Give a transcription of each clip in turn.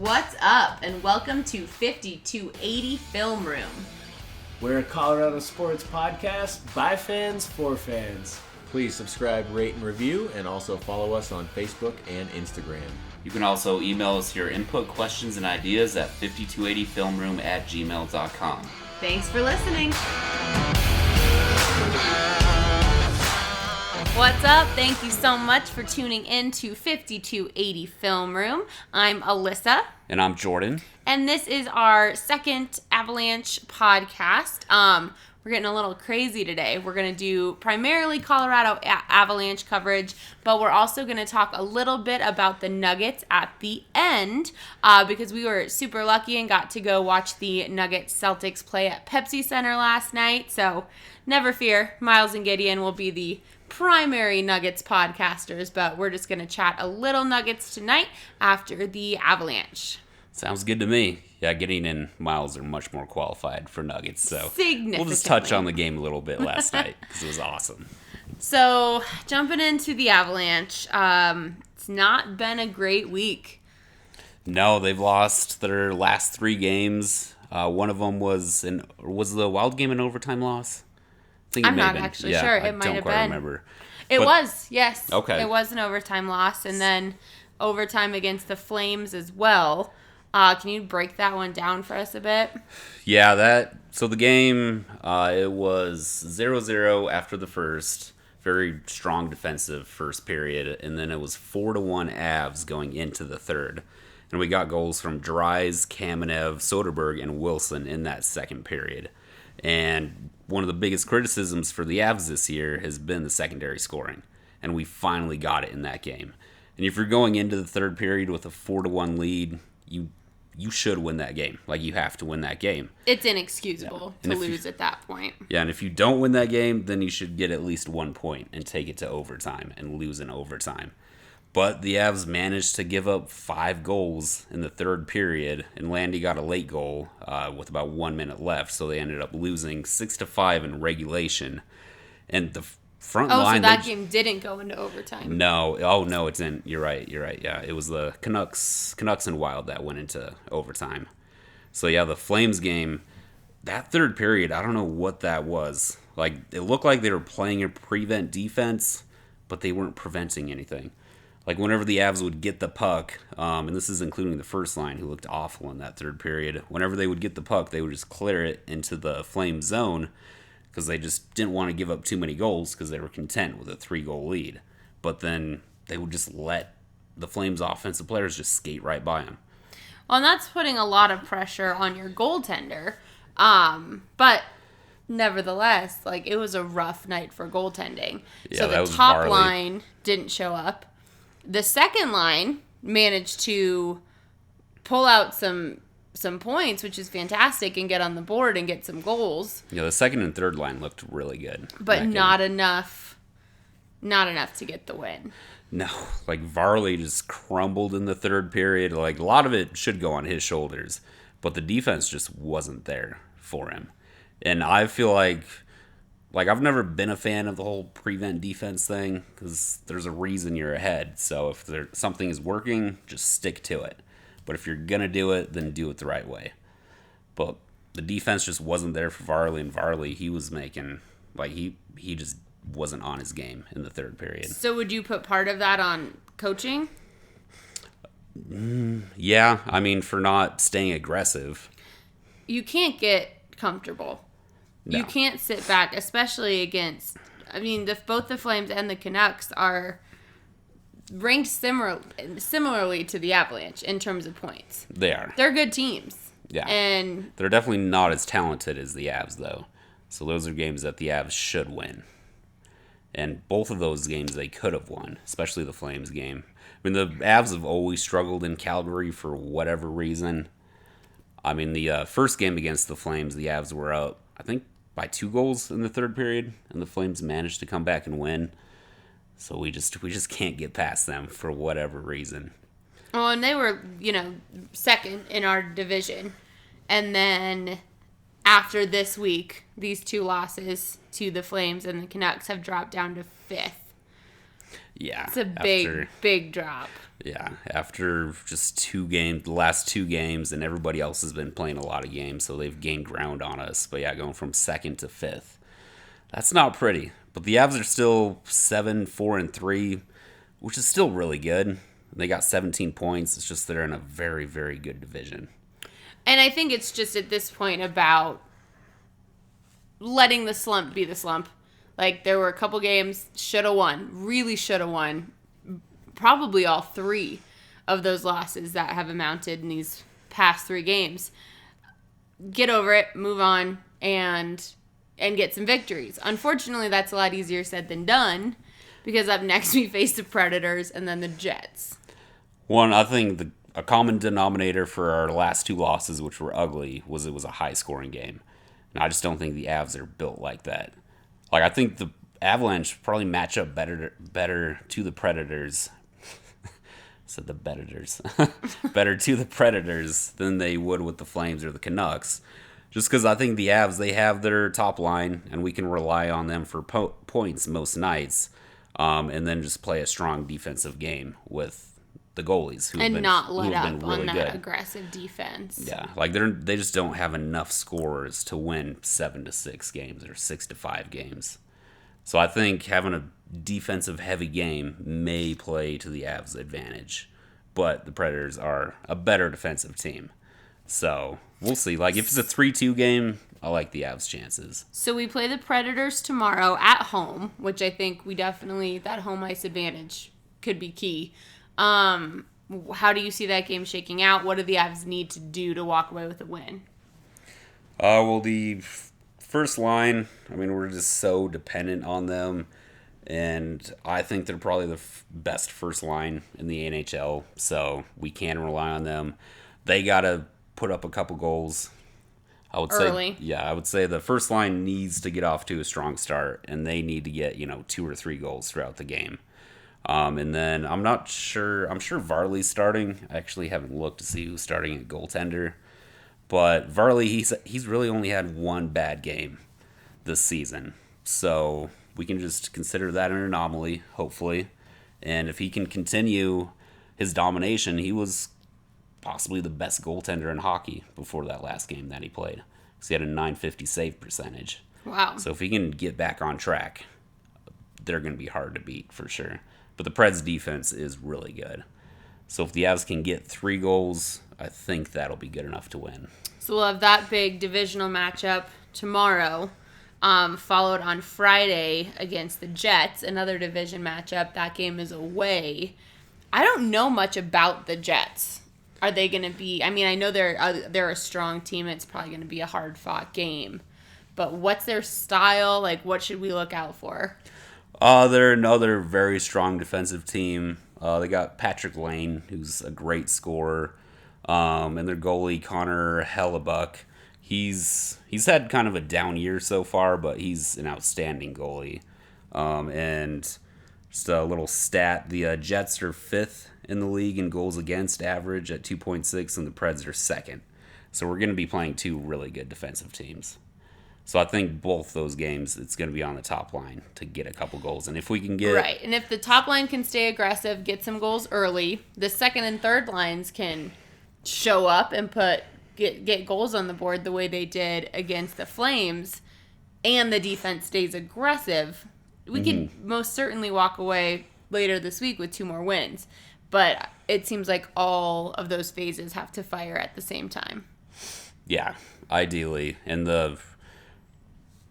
What's up, and welcome to 5280 Film Room. We're a Colorado sports podcast by fans for fans. Please subscribe, rate, and review, and also follow us on Facebook and Instagram. You can also email us your input, questions, and ideas at 5280filmroom@gmail.com. Thanks for listening. What's up? Thank you so much for tuning in to 5280 Film Room. I'm Alyssa. And I'm Jordan. And this is our second Avalanche podcast. We're getting a little crazy today. We're going to do primarily Colorado Avalanche coverage, but we're also going to talk a little bit about the Nuggets at the end because we were super lucky and got to go watch the Nuggets Celtics play at Pepsi Center last night. So never fear, Miles and Gideon will be the primary Nuggets podcasters, but we're just going to chat a little Nuggets tonight after the Avalanche. Sounds good to me. Yeah, Gideon and Miles are much more qualified for Nuggets, so significantly. We'll just touch on the game a little bit last night because it was awesome. So, jumping into the Avalanche, it's not been a great week. No, they've lost their last 3 games. One of them was the Wild game an overtime loss? I think I'm not actually sure. It might have been. I don't quite remember. It was, yes. Okay. It was an overtime loss, and then overtime against the Flames as well. Can you break that one down for us a bit? Yeah, so the game, it was 0-0 after the first. Very strong defensive first period, and then it was 4-1 Avs going into the third. And we got goals from Dries, Kamenev, Soderberg, and Wilson in that second period. And one of the biggest criticisms for the Avs this year has been the secondary scoring. And we finally got it in that game. And if you're going into the third period with a 4-1 lead, you should win that game. Like, you have to win that game. It's inexcusable to lose at that point. Yeah, and if you don't win that game, then you should get at least 1 point and take it to overtime and lose in overtime. But the Avs managed to give up 5 goals in the third period, and Landy got a late goal with about 1 minute left, so they ended up losing 6-5 in regulation. And the front line... Oh, so that game didn't go into overtime. No. Oh, no, it didn't. You're right. Yeah, it was the Canucks and Wild that went into overtime. So, yeah, the Flames game, that third period, I don't know what that was. Like, it looked like they were playing a prevent defense, but they weren't preventing anything. Like, whenever the Avs would get the puck, and this is including the first line, who looked awful in that third period, whenever they would get the puck, they would just clear it into the Flames zone because they just didn't want to give up too many goals because they were content with a 3-goal lead. But then they would just let the Flames offensive players just skate right by them. Well, and that's putting a lot of pressure on your goaltender. But nevertheless, like, it was a rough night for goaltending. Yeah, so the top line didn't show up. The second line managed to pull out some points, which is fantastic, and get on the board and get some goals. Yeah, the second and third line looked really good. But not enough to get the win. No, like, Varley just crumbled in the third period. Like, a lot of it should go on his shoulders, but the defense just wasn't there for him. And I feel like I've never been a fan of the whole prevent defense thing because there's a reason you're ahead. So if something is working, just stick to it. But if you're going to do it, then do it the right way. But the defense just wasn't there for Varley, and Varley, he was making, like, he just wasn't on his game in the third period. So would you put part of that on coaching? Yeah, I mean, for not staying aggressive. You can't get comfortable. No. You can't sit back, especially against, I mean, both the Flames and the Canucks are ranked similarly to the Avalanche in terms of points. They are. They're good teams. Yeah. And they're definitely not as talented as the Avs, though. So those are games that the Avs should win. And both of those games they could have won, especially the Flames game. I mean, the Avs have always struggled in Calgary for whatever reason. I mean, the first game against the Flames, the Avs were up, I think, by 2 goals in the third period, and the Flames managed to come back and win. So we just can't get past them for whatever reason. Oh, and they were, second in our division. And then after this week, these 2 losses to the Flames and the Canucks have dropped down to 5th. Yeah. It's a big drop. Yeah, after just the last 2 games, and everybody else has been playing a lot of games, so they've gained ground on us. But yeah, going from 2nd to 5th, that's not pretty. But the Avs are still 7-4-3, which is still really good. They got 17 points. It's just they're in a very, very good division. And I think it's just at this point about letting the slump be the slump. Like, there were a couple games, really should have won. Probably all 3 of those losses that have amounted in these past 3 games. Get over it, move on, and get some victories. Unfortunately, that's a lot easier said than done, because up next we face the Predators and then the Jets. I think a common denominator for our last 2 losses, which were ugly, was it was a high-scoring game. And I just don't think the Avs are built like that. Like, I think the Avalanche probably match up better to the Predators. Said the Predators. Better to the Predators than they would with the Flames or the Canucks. Just because I think the Avs, they have their top line, and we can rely on them for points most nights, and then just play a strong defensive game with the goalies not let up really on that good. Aggressive defense. Yeah, like they just don't have enough scorers to win 7-6 games or 6-5 games. So I think having a defensive heavy game may play to the Avs' advantage, but the Predators are a better defensive team. So we'll see. Like, if it's a 3-2 game, I like the Avs' chances. So we play the Predators tomorrow at home, which I think that home ice advantage could be key. How do you see that game shaking out? What do the Avs need to do to walk away with a win? Well, the first line, I mean, we're just so dependent on them, and I think they're probably the best first line in the NHL, so we can rely on them. They got to put up a couple goals. I would say the first line needs to get off to a strong start, and they need to get 2 or 3 goals throughout the game. And then I'm sure Varley's starting. I actually haven't looked to see who's starting at goaltender. But Varley, he's really only had 1 bad game this season. So we can just consider that an anomaly, hopefully. And if he can continue his domination, he was possibly the best goaltender in hockey before that last game that he played. Because he had a .950 save percentage. Wow. So if he can get back on track, they're going to be hard to beat for sure. But the Preds' defense is really good. So if the Avs can get 3 goals, I think that'll be good enough to win. So we'll have that big divisional matchup tomorrow, followed on Friday against the Jets, another division matchup. That game is away. I don't know much about the Jets. Are they going to be... I mean, I know they're a strong team. It's probably going to be a hard-fought game. But what's their style? Like, what should we look out for? They're another very strong defensive team. They got Patrick Lane, who's a great scorer, and their goalie Connor Hellebuck. He's had kind of a down year so far, but he's an outstanding goalie. And just a little stat: the Jets are 5th in the league in goals against average at 2.6, and the Preds are 2nd. So we're going to be playing 2 really good defensive teams. So I think both those games, it's going to be on the top line to get a couple goals. And if we can get... Right. And if the top line can stay aggressive, get some goals early, the second and third lines can show up and get goals on the board the way they did against the Flames, and the defense stays aggressive, we could most certainly walk away later this week with 2 more wins. But it seems like all of those phases have to fire at the same time. Yeah, ideally. And the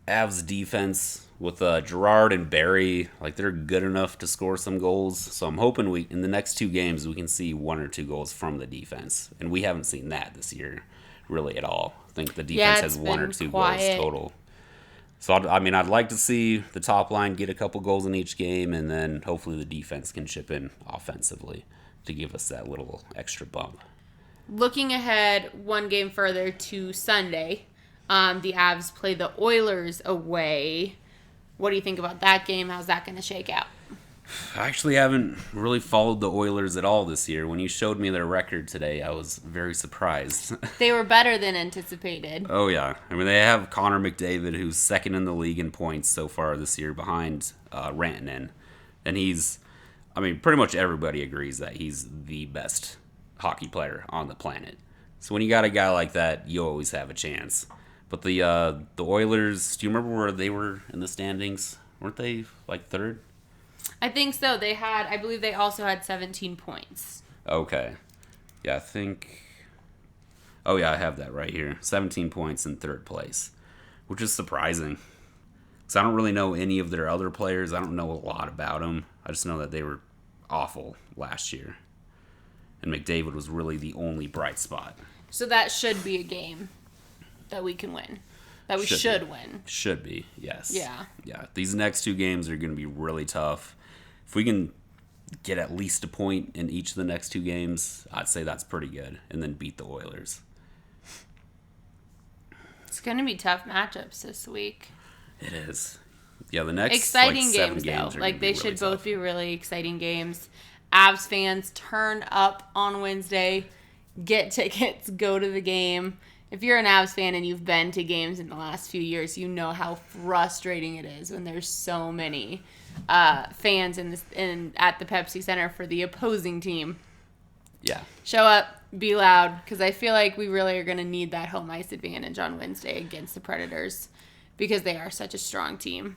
Avs defense with Gerard and Barry, like, they're good enough to score some goals. So I'm hoping in the next 2 games we can see 1 or 2 goals from the defense. And we haven't seen that this year really at all. I think the defense has 1 or 2 goals total. So, I'd like to see the top line get a couple goals in each game, and then hopefully the defense can chip in offensively to give us that little extra bump. Looking ahead 1 game further to Sunday, the Avs play the Oilers away. What do you think about that game? How's that going to shake out? I actually haven't really followed the Oilers at all this year. When you showed me their record today, I was very surprised. They were better than anticipated. Oh, yeah. I mean, they have Connor McDavid, who's 2nd in the league in points so far this year behind Rantanen. And he's I mean, pretty much everybody agrees that he's the best hockey player on the planet. So when you got a guy like that, you always have a chance. But the Oilers, do you remember where they were in the standings? Weren't they like third? I think so. I believe they also had 17 points. Okay. Yeah, I think... Oh, yeah, I have that right here. 17 points in third place, which is surprising. Because I don't really know any of their other players. I don't know a lot about them. I just know that they were awful last year. And McDavid was really the only bright spot. So that should be a game that we can win. That we should win. Should be, yes. Yeah. Yeah. These next 2 games are going to be really tough. If we can get at least a point in each of the next 2 games, I'd say that's pretty good. And then beat the Oilers. It's going to be tough matchups this week. It is. Yeah, the next exciting like, 7 games though. Like they really should tough. both be really exciting games. Avs fans, turn up on Wednesday. Get tickets. Go to the game. If you're an Avs fan and you've been to games in the last few years, you know how frustrating it is when there's so many fans at the Pepsi Center for the opposing team. Yeah. Show up, be loud, because I feel like we really are going to need that home ice advantage on Wednesday against the Predators because they are such a strong team.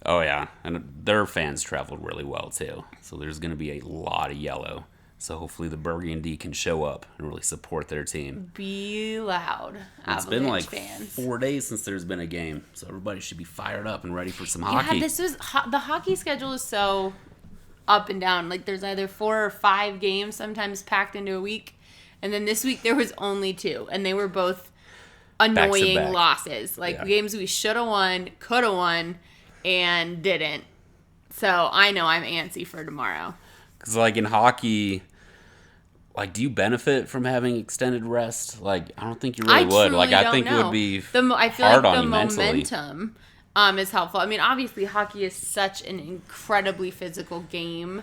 Oh, yeah. And their fans traveled really well, too. So there's going to be a lot of yellow. So hopefully the Burgundy can show up and really support their team. Be loud, It's been like fans. 4 days since there's been a game. So everybody should be fired up and ready for some hockey. Yeah, the hockey schedule is so up and down. Like there's either 4 or 5 games sometimes packed into a week. And then this week there was only 2. And they were both annoying Back-to-back. losses. Like games we should have won, could have won, and didn't. So I know I'm antsy for tomorrow. Because, like, in hockey, like, do you benefit from having extended rest? Like, I don't think you really would. Like, I think it would be I feel hard like on the you mentally. momentum is helpful. I mean, obviously, hockey is such an incredibly physical game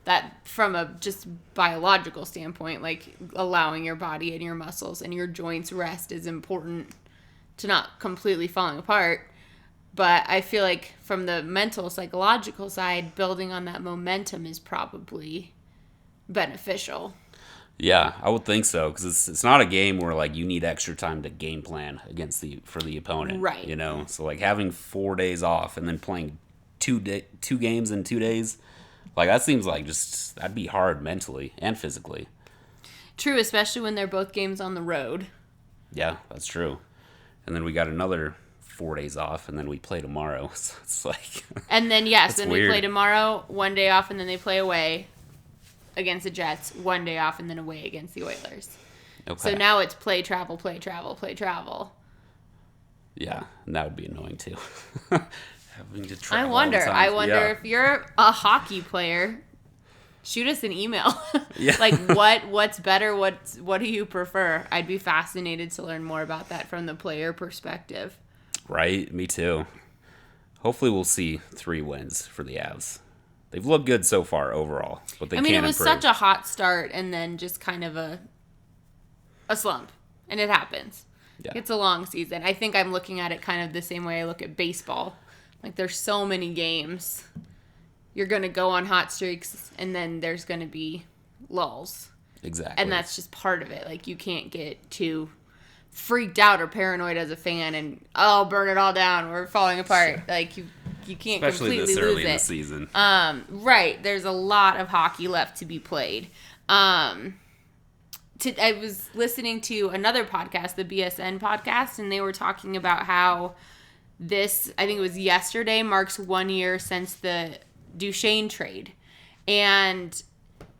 that from a just biological standpoint, like, allowing your body and your muscles and your joints rest is important to not completely falling apart. But I feel like from the mental, psychological side, building on that momentum is probably beneficial. Yeah, I would think so. Because it's not a game where, like, you need extra time to game plan for the opponent. Right. You know? So, like, having 4 days off and then playing two games in 2 days, like, that seems like that'd be hard mentally and physically. True, especially when they're both games on the road. Yeah, that's true. And then we got another 4 days off, and then we play tomorrow. So it's like... And then, yes, that's then weird. we play tomorrow, 1 day off, and then they play away against the Jets, 1 day off, and then away against the Oilers. Okay. So now it's play, travel, play, travel, play, travel. Yeah, and that would be annoying, too. Having to travel I all the time. wonder Yeah. if you're a hockey player, shoot us an email. Yeah. Like, what's better? What do you prefer? I'd be fascinated to learn more about that from the player perspective. Right? Me too. Hopefully we'll see 3 wins for the Avs. They've looked good so far overall, but they can't it was improve. such a hot start and then just kind of a slump. And it happens. Yeah. It's a long season. I think I'm looking at it kind of the same way I look at baseball. Like, there's so many games. You're going to go on hot streaks, and then there's going to be lulls. Exactly. And that's just part of it. Like, you can't get too freaked out or paranoid as a fan and, burn it all down. We're falling apart. Sure. Like, you can't especially completely this early lose in the it. season. Right. There's a lot of hockey left to be played. I was listening to another podcast, the BSN podcast, and they were talking about how this, I think it was yesterday, marks 1 year since the Duchesne trade. And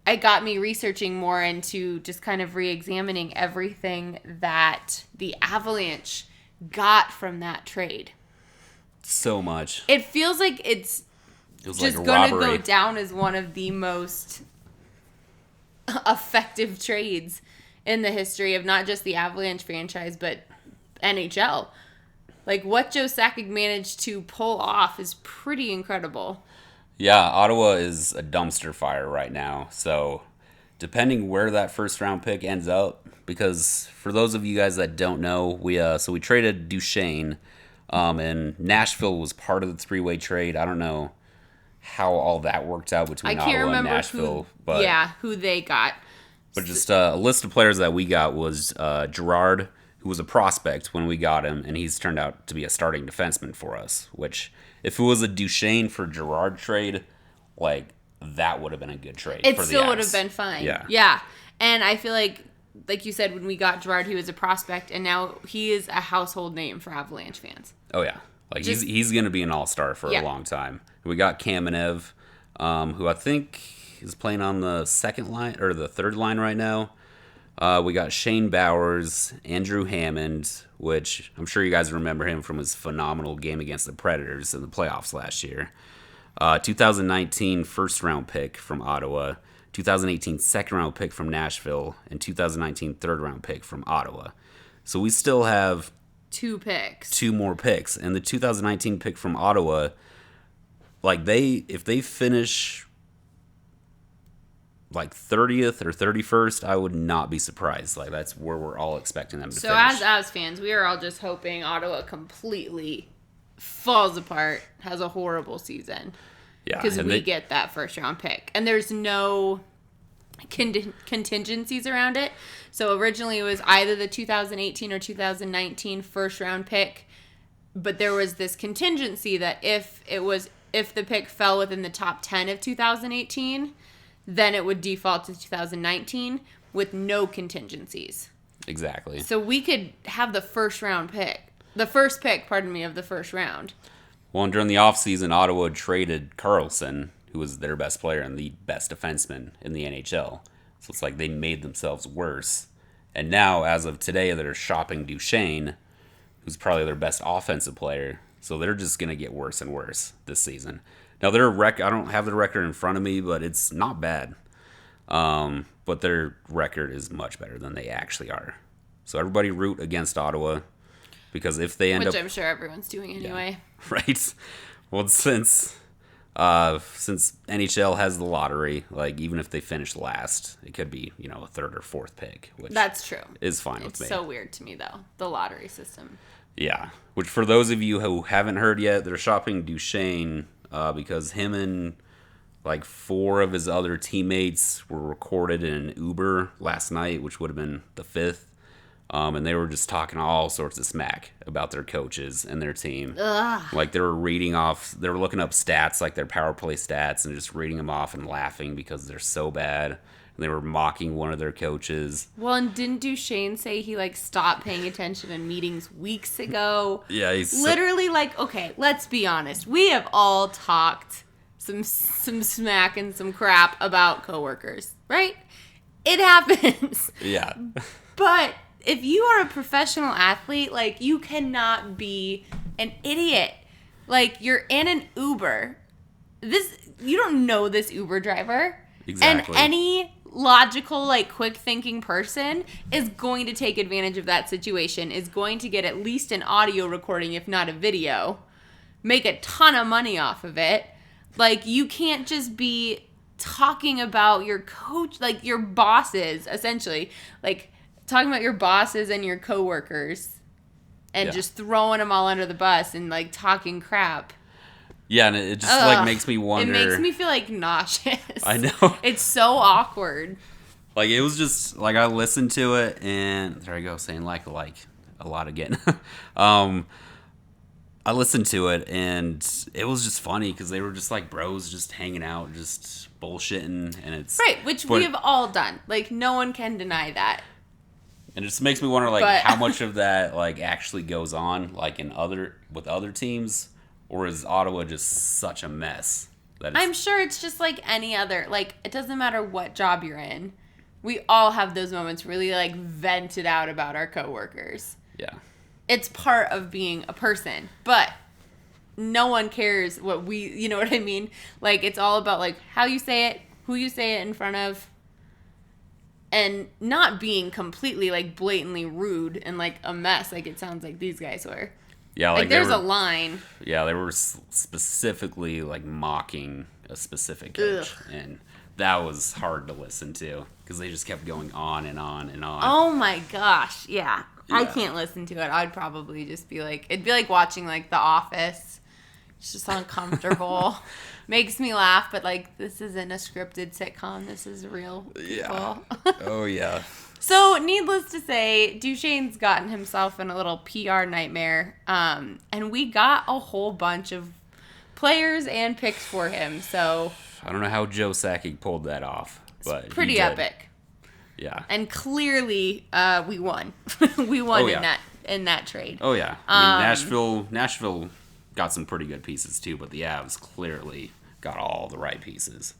it got me researching more into just kind of re-examining everything that the Avalanche got from that trade. So much. It feels like it's It was just like a going to robbery. go down as one of the most effective trades in the history of not just the Avalanche franchise, but NHL. Like, what Joe Sakic managed to pull off is pretty incredible. Yeah, Ottawa is a dumpster fire right now. So, depending where that first round pick ends up, because for those of you guys that don't know, we traded Duchesne, and Nashville was part of the 3-way trade. I don't know how all that worked out between Ottawa and Nashville. Who they got. But just a list of players that we got was Girard, who was a prospect when we got him, and he's turned out to be a starting defenseman for us, which if it was a Duchesne for Girard trade, like, that would have been a good trade. It still would have been fine. Yeah. And I feel like you said, when we got Girard, he was a prospect, and now he is a household name for Avalanche fans. Oh, yeah. Like, he's going to be an all-star for a long time. We got Kamenev, who I think is playing on the second line, or the third line right now. We got Shane Bowers, Andrew Hammond, which I'm sure you guys remember him from his phenomenal game against the Predators in the playoffs last year. 2019 first-round pick from Ottawa, 2018 second-round pick from Nashville, and 2019 third-round pick from Ottawa. So we still have 2 picks. 2 more picks. And the 2019 pick from Ottawa, like, if they finish like 30th or 31st, I would not be surprised. Like, that's where we're all expecting them to finish. So as fans, we are all just hoping Ottawa completely falls apart, has a horrible season. Yeah. Because we get that first round pick. And there's no contingencies around it. So originally it was either the 2018 or 2019 first round pick. But there was this contingency that if the pick fell within the top 10 of 2018, then it would default to 2019 with no contingencies. Exactly. So we could have the first pick of the first round. Well, and during the offseason, Ottawa traded Carlson, who was their best player and the best defenseman in the NHL. So it's like they made themselves worse. And now, as of today, they're shopping Duchesne, who's probably their best offensive player. So they're just going to get worse and worse this season. Now, their record, I don't have the record in front of me, but it's not bad. But their record is much better than they actually are. So everybody root against Ottawa, because if they end up... Which I'm sure everyone's doing anyway. Yeah, right? Well, since NHL has the lottery, like, even if they finish last, it could be, a third or fourth pick, which that's true. Is fine with me. It's so weird to me, though, the lottery system. Yeah, which for those of you who haven't heard yet, they're shopping Duchesne because him and like 4 of his other teammates were recorded in an Uber last night, which would have been the 5th. And they were just talking all sorts of smack about their coaches and their team. Ugh. Like, they were looking up stats, like their power play stats, and just reading them off and laughing because they're so bad. And they were mocking one of their coaches. Well, and didn't Duchesne say he, stopped paying attention in meetings weeks ago? Yeah, he's... Literally, okay, let's be honest. We have all talked some smack and some crap about coworkers, right? It happens. Yeah. But... if you are a professional athlete, you cannot be an idiot. You're in an Uber. You don't know this Uber driver. Exactly. And any logical, quick-thinking person is going to take advantage of that situation, is going to get at least an audio recording, if not a video, make a ton of money off of it. You can't just be talking about your coach, your bosses, essentially. Talking about your bosses and your coworkers and just throwing them all under the bus and talking crap. Yeah, and it just makes me wonder. It makes me feel nauseous. I know. It's so awkward. It was just I listened to it, and there I go saying like a lot again. I listened to it, and it was just funny because they were just bros just hanging out, just bullshitting, and it's right, which we have all done. No one can deny that. And it just makes me wonder, how much of that, actually goes on, with other teams, or is Ottawa just such a mess? I'm sure it's just like any other, it doesn't matter what job you're in. We all have those moments really, vented out about our coworkers. Yeah. It's part of being a person, but no one cares what you know what I mean? It's all about, how you say it, who you say it in front of. And not being completely, blatantly rude and, a mess it sounds like these guys were. Yeah, there's a line. Yeah, they were specifically, mocking a specific coach. Ugh. And that was hard to listen to because they just kept going on and on and on. Oh, my gosh. Yeah. I can't listen to it. I'd probably just be it'd be like watching, The Office. It's just uncomfortable. Makes me laugh, but like this isn't a scripted sitcom. This is real people. Yeah. Oh, yeah. So, needless to say, Duchesne's gotten himself in a little PR nightmare, and we got a whole bunch of players and picks for him. So I don't know how Joe Sakic pulled that off, but it's pretty he did. epic. Yeah. And clearly, we won. We won Oh, yeah. in that trade. Oh yeah. I mean, Nashville got some pretty good pieces too, but the Avs clearly got all the right pieces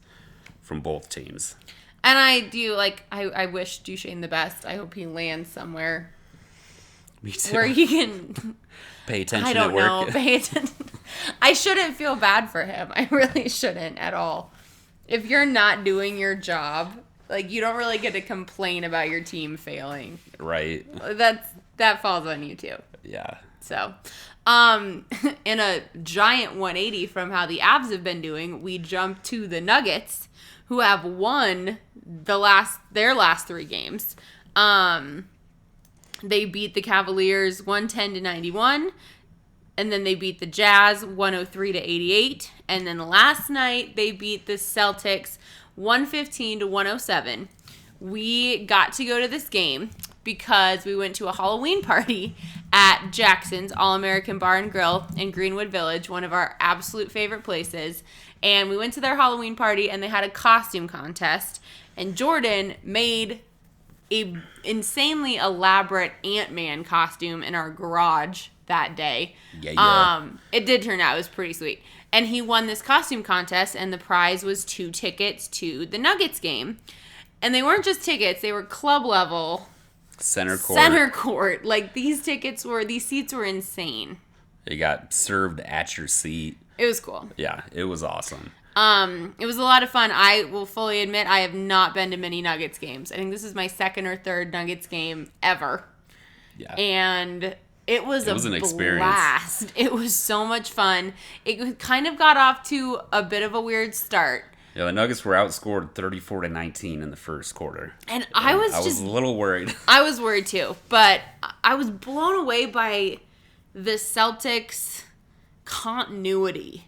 from both teams. And I do I wish Duchesne the best. I hope he lands somewhere Me too. where he can. Pay attention I don't at work. know. Pay attention. I shouldn't feel bad for him. I really shouldn't at all. If you're not doing your job, like you don't really get to complain about your team failing. Right. That falls on you too. Yeah. So, in a giant 180 from how the Avs have been doing, we jump to the Nuggets, who have won their last 3 games. They beat the Cavaliers 110-91, and then they beat the Jazz 103-88, and then last night they beat the Celtics 115-107. We got to go to this game because we went to a Halloween party at Jackson's All-American Bar and Grill in Greenwood Village, one of our absolute favorite places. And we went to their Halloween party, and they had a costume contest. And Jordan made a insanely elaborate Ant-Man costume in our garage that day. Yeah. It did turn out. It was pretty sweet. And he won this costume contest, and the prize was 2 tickets to the Nuggets game. And they weren't just tickets. They were club level. Center court. Like, these seats were insane. You got served at your seat. It was cool. Yeah, it was awesome. It was a lot of fun. I will fully admit I have not been to many Nuggets games. I think this is my 2nd or 3rd Nuggets game ever. Yeah. And it was an experience. Blast. It was so much fun. It kind of got off to a bit of a weird start. Yeah, the Nuggets were outscored 34-19 in the first quarter. And I was a little worried. I was worried too, but I was blown away by the Celtics' continuity.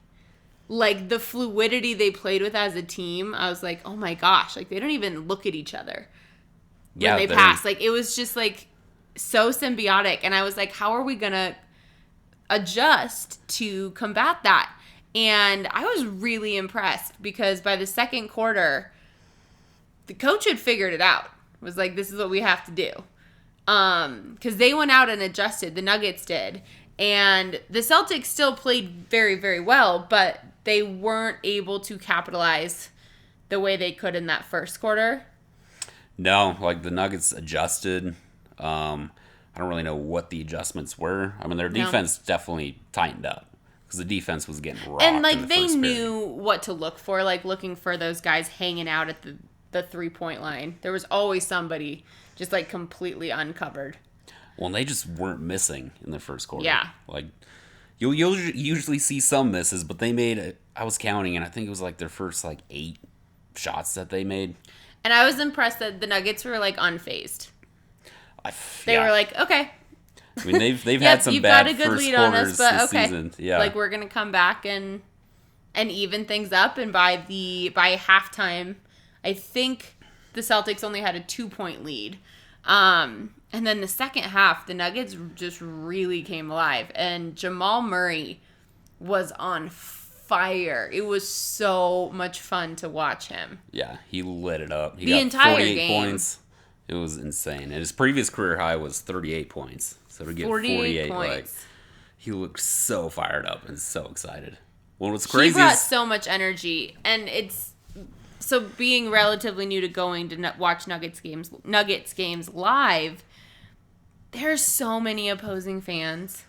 Like, the fluidity they played with as a team. I was like, oh my gosh, like, they don't even look at each other when they pass. Like, it was just, like, so symbiotic. And I was like, how are we going to adjust to combat that? And I was really impressed because by the second quarter, the coach had figured it out. It was like, this is what we have to do. Because they went out and adjusted. The Nuggets did. And the Celtics still played very, very well, but they weren't able to capitalize the way they could in that first quarter. No, like the Nuggets adjusted. I don't really know what the adjustments were. I mean, their defense definitely tightened up because the defense was getting rocked. And like in the they first knew period. what to look for, like looking for those guys hanging out at the 3-point line. There was always somebody just like completely uncovered. Well, and they just weren't missing in the first quarter. Yeah. Like, you'll usually see some misses, but they made, I was counting, and I think it was like their first, like, 8 shots that they made. And I was impressed that the Nuggets were, like, unfazed. They Yeah. were like, okay. I mean, they've had some you've bad got a good first lead on quarters us, but this okay. season. Yeah. Like, we're going to come back and even things up. And by halftime, I think the Celtics only had a 2-point lead. And then the second half, the Nuggets just really came alive. And Jamal Murray was on fire. It was so much fun to watch him. Yeah, he lit it up. He The got entire 48 game. points. It was insane. And his previous career high was 38 points. So to get 48 points. like, he looked so fired up and so excited. Well, what's crazy He brought is so much energy. And it's... So being relatively new to going to watch Nuggets games live, there's so many opposing fans.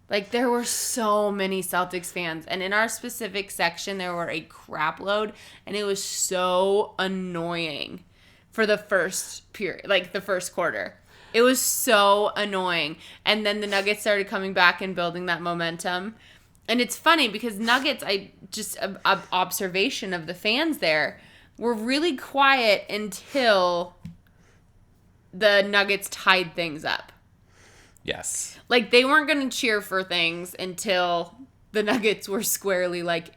Like, there were so many Celtics fans. And in our specific section, there were a crap load. And it was so annoying for the first period, like the first quarter. It was so annoying. And then the Nuggets started coming back and building that momentum. And it's funny because Nuggets, observation of the fans there, were really quiet until the Nuggets tied things up. yes. Like, they weren't going to cheer for things until the Nuggets were squarely, like,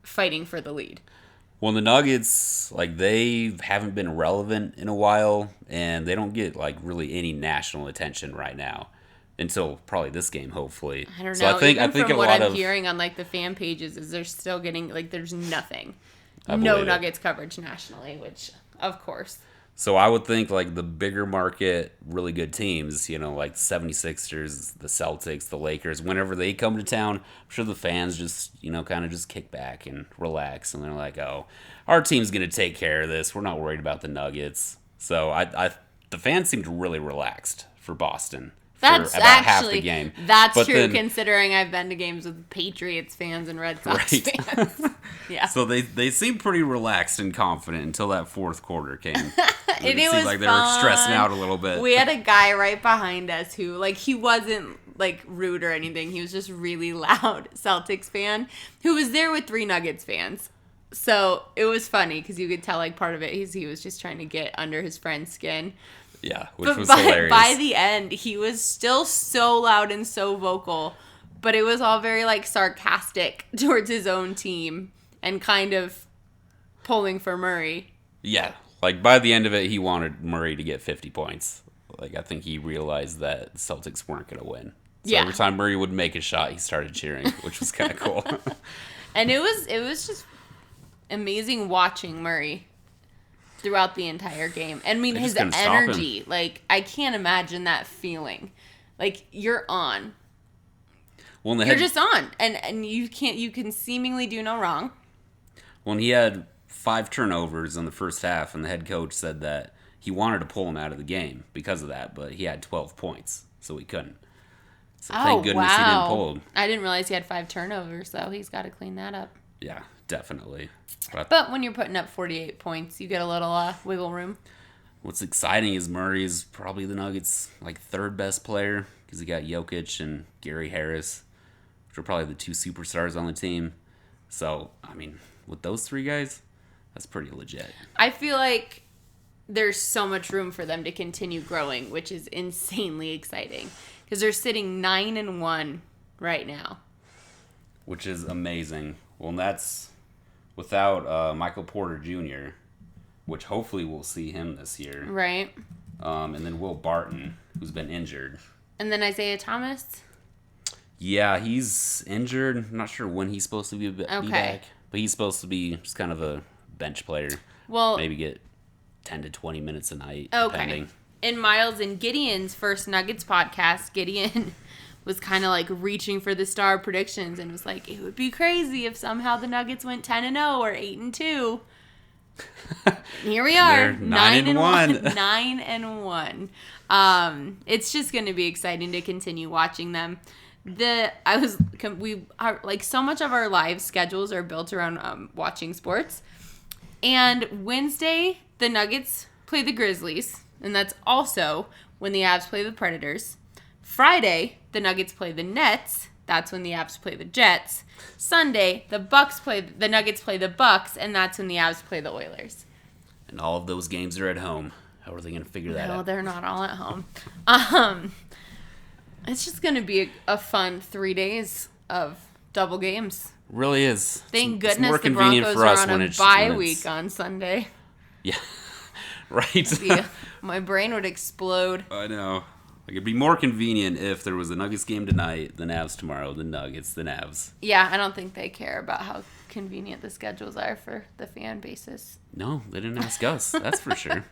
fighting for the lead. Well, the Nuggets, like, they haven't been relevant in a while, and they don't get, like, really any national attention right now. Until probably this game, hopefully. I don't know. So I think from a what lot I'm of hearing on, like, the fan pages is they're still getting, like, there's nothing. I No believe it. Nuggets coverage nationally, which, of course. So I would think, like, the bigger market, really good teams, you know, like the 76ers, the Celtics, the Lakers, whenever they come to town, I'm sure the fans just, you know, kind of just kick back and relax. And they're like, oh, our team's going to take care of this. We're not worried about the Nuggets. So the fans seemed really relaxed for Boston. That's for about actually half the game. That's But true, then- considering I've been to games with Patriots fans and Red Sox Right. fans. Yeah. So they seemed pretty relaxed and confident until that fourth quarter came. And it it seemed was like they were stressing fun. out a little bit. We had a guy right behind us who, like, he wasn't, like, rude or anything. He was just really loud Celtics fan who was there with 3 Nuggets fans. So it was funny because you could tell, like, part of it he was just trying to get under his friend's skin. Yeah, which But was by, hilarious. by the end, he was still so loud and so vocal, but it was all very, like, sarcastic towards his own team and kind of pulling for Murray. Yeah, like by the end of it, he wanted Murray to get 50 points. Like I think he realized that the Celtics weren't going to win. So Yeah. every time Murray would make a shot, he started cheering, which was kind of cool. And it was just amazing watching Murray throughout the entire game. I mean, They his just couldn't stop him. energy, like, I can't imagine that feeling. Like, you're on. Well, You're just on. And you can seemingly do no wrong. when he had 5 turnovers in the first half, and the head coach said that he wanted to pull him out of the game because of that, but he had 12 points, so he couldn't. So thank goodness he didn't pull him. I didn't realize he had 5 turnovers, so he's got to clean that up. Yeah, definitely. But when you're putting up 48 points, you get a little wiggle room. What's exciting is Murray's probably the Nuggets' like 3rd best player because he got Jokic and Gary Harris, which are probably the 2 superstars on the team. So, I mean, with those 3 guys, that's pretty legit. I feel like there's so much room for them to continue growing, which is insanely exciting because they're sitting 9-1 right now. Which is amazing. Well, and that's without Michael Porter Jr., which hopefully we'll see him this year. Right. And then Will Barton, who's been injured. And then Isaiah Thomas. Yeah, he's injured. I'm not sure when he's supposed to be back. But he's supposed to be just kind of a bench player. Well, Maybe get 10 to 20 minutes a night, okay. depending. In Miles and Gideon's first Nuggets podcast, Gideon was kind of like reaching for the star predictions and was like, it would be crazy if somehow the Nuggets went 10-0 or 8-2. And here we are, They're 9-1. 9-1. It's just going to be exciting to continue watching them. So much of our live schedules are built around watching sports. And Wednesday, the Nuggets play the Grizzlies, and that's also when the Avs play the Predators. Friday, the Nuggets play the Nets. That's when the Avs play the Jets. Sunday, the Nuggets play the Bucks, and that's when the Avs play the Oilers. And all of those games are at home. How are they going to figure that No, out? they're not all at home. It's just going to be a fun 3 days of double games. Really is. Thank It's goodness more the convenient Broncos for us are on when a it's bye when it's- week on Sunday. Yeah, right. Yeah, my brain would explode. I know. Like, it'd be more convenient if there was a Nuggets game tonight, the Navs tomorrow, the Nuggets, the Navs. Yeah, I don't think they care about how convenient the schedules are for the fan bases. No, they didn't ask us. That's for sure.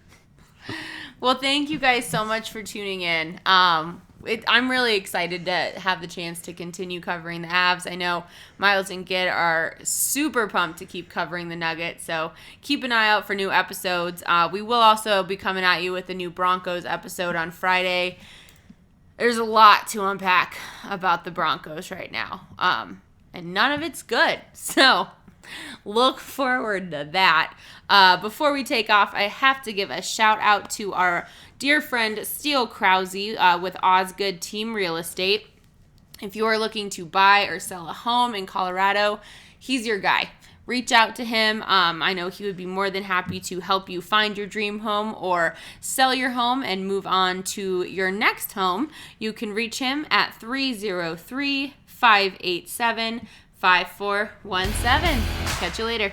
Well, thank you guys so much for tuning in. I'm really excited to have the chance to continue covering the Avs. I know Miles and Gid are super pumped to keep covering the Nuggets, so keep an eye out for new episodes. We will also be coming at you with a new Broncos episode on Friday. There's a lot to unpack about the Broncos right now, and none of it's good, so look forward to that. Before we take off, I have to give a shout out to our dear friend Steele Krause with Osgood Team Real Estate. If you are looking to buy or sell a home in Colorado, he's your guy. Reach out to him. I know he would be more than happy to help you find your dream home or sell your home and move on to your next home. You can reach him at 303 587-5417. Catch you later.